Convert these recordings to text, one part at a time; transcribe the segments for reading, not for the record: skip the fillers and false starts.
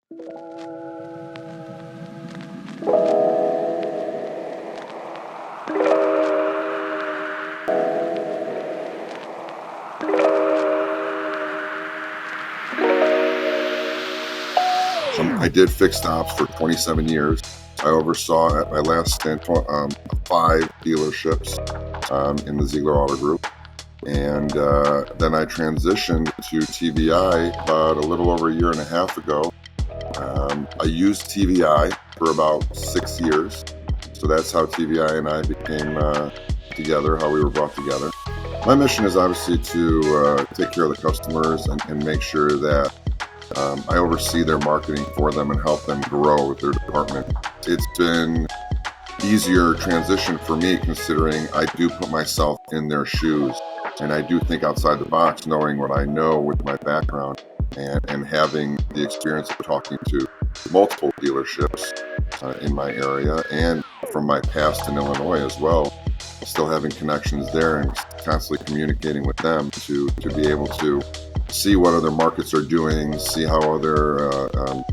I did fixed ops for 27 years. I oversaw at my last stint 5 dealerships in the Ziegler Auto Group. And then I transitioned to TVI about a little over a year and a half ago. I used TVI for about 6 years. So that's how TVI and I became together, how we were brought together. My mission is obviously to take care of the customers and make sure that I oversee their marketing for them and help them grow their department. It's been easier transition for me considering I do put myself in their shoes and I do think outside the box, knowing what I know with my background and having the experience of talking to multiple dealerships in my area and from my past in Illinois as well, still having connections there and constantly communicating with them to be able to see what other markets are doing, see how other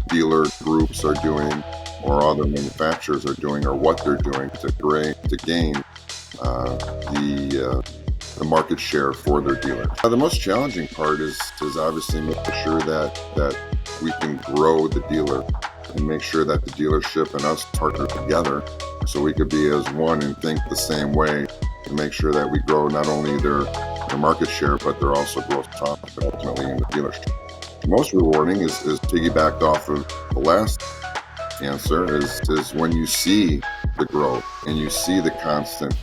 dealer groups are doing or other manufacturers are doing or what they're doing to gain the market share for their dealers. The most challenging part is obviously making sure that we can grow the dealer and make sure that the dealership and us partner together so we could be as one and think the same way to make sure that we grow not only their market share, but they're also gross profit ultimately in the dealership. Most rewarding is piggybacked off of the last answer is when you see the growth and you see the constant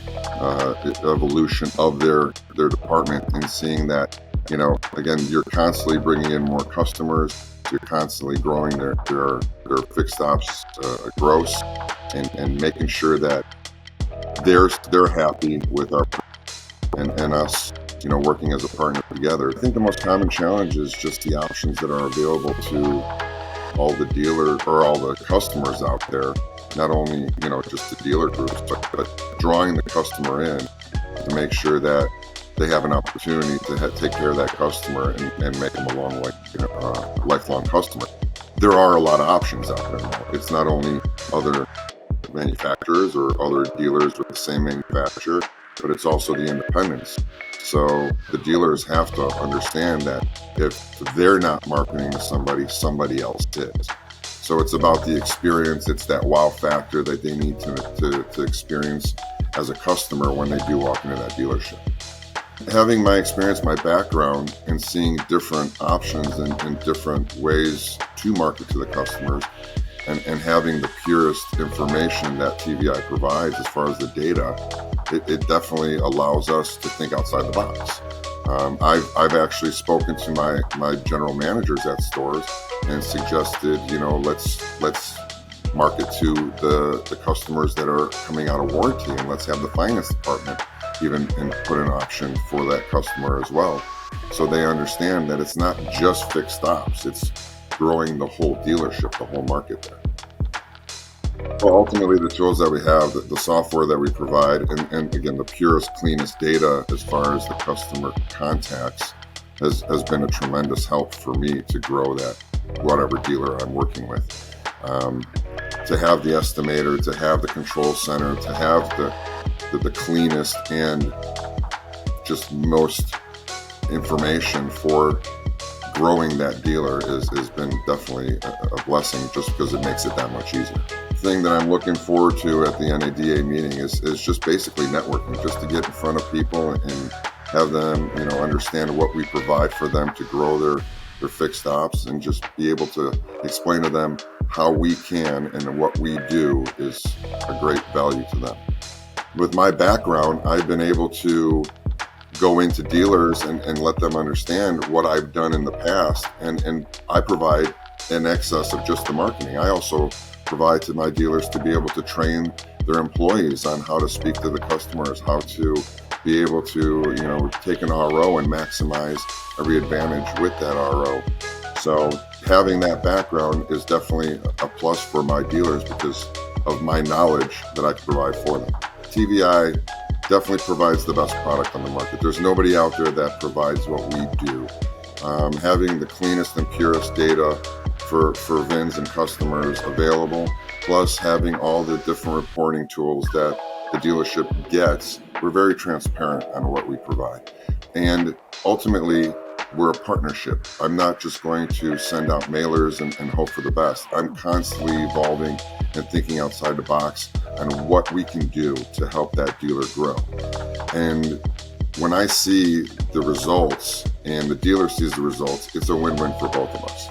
evolution of their department and seeing that, again, you're constantly bringing in more customers, you're constantly growing their fixed ops gross and making sure that they're happy with our and us working as a partner together. I think the most common challenge is just the options that are available to all the dealers or all the customers out there, not only, just the dealer groups, but drawing the customer in to make sure that they have an opportunity to take care of that customer and make them a lifelong customer. There are a lot of options out there now. It's not only other manufacturers or other dealers with the same manufacturer, but it's also the independents. So the dealers have to understand that if they're not marketing to somebody else is. So it's about the experience. It's that wow factor that they need to experience as a customer when they do walk into that dealership. Having my experience, my background, and seeing different options and different ways to market to the customers and having the purest information that TVI provides as far as the data, it definitely allows us to think outside the box. I've actually spoken to my general managers at stores and suggested, let's market to the customers that are coming out of warranty, and let's have the finance department even and put an option for that customer as well, so they understand that it's not just fixed ops, it's growing the whole dealership, the whole market there. Well, ultimately, the tools that we have, the software that we provide, and again, the purest, cleanest data as far as the customer contacts has been a tremendous help for me to grow that, whatever dealer I'm working with. To have the estimator, to have the control center, to have the cleanest and just most information for growing that dealer has been definitely a blessing, just because it makes it that much easier. The thing that I'm looking forward to at the NADA meeting is just basically networking, just to get in front of people and have them, understand what we provide for them to grow their fixed ops, and just be able to explain to them how we can and what we do is a great value to them. With my background, I've been able to go into dealers and let them understand what I've done in the past, and I provide in excess of just the marketing. I also provide to my dealers to be able to train their employees on how to speak to the customers, how to be able to take an RO and maximize every advantage with that RO. So having that background is definitely a plus for my dealers because of my knowledge that I can provide for them. TVI definitely provides the best product on the market. There's nobody out there that provides what we do. Having the cleanest and purest data for VINs and customers available, plus having all the different reporting tools that the dealership gets. We're very transparent on what we provide. And ultimately, we're a partnership. I'm not just going to send out mailers and hope for the best. I'm constantly evolving and thinking outside the box on what we can do to help that dealer grow. And when I see the results and the dealer sees the results, it's a win-win for both of us.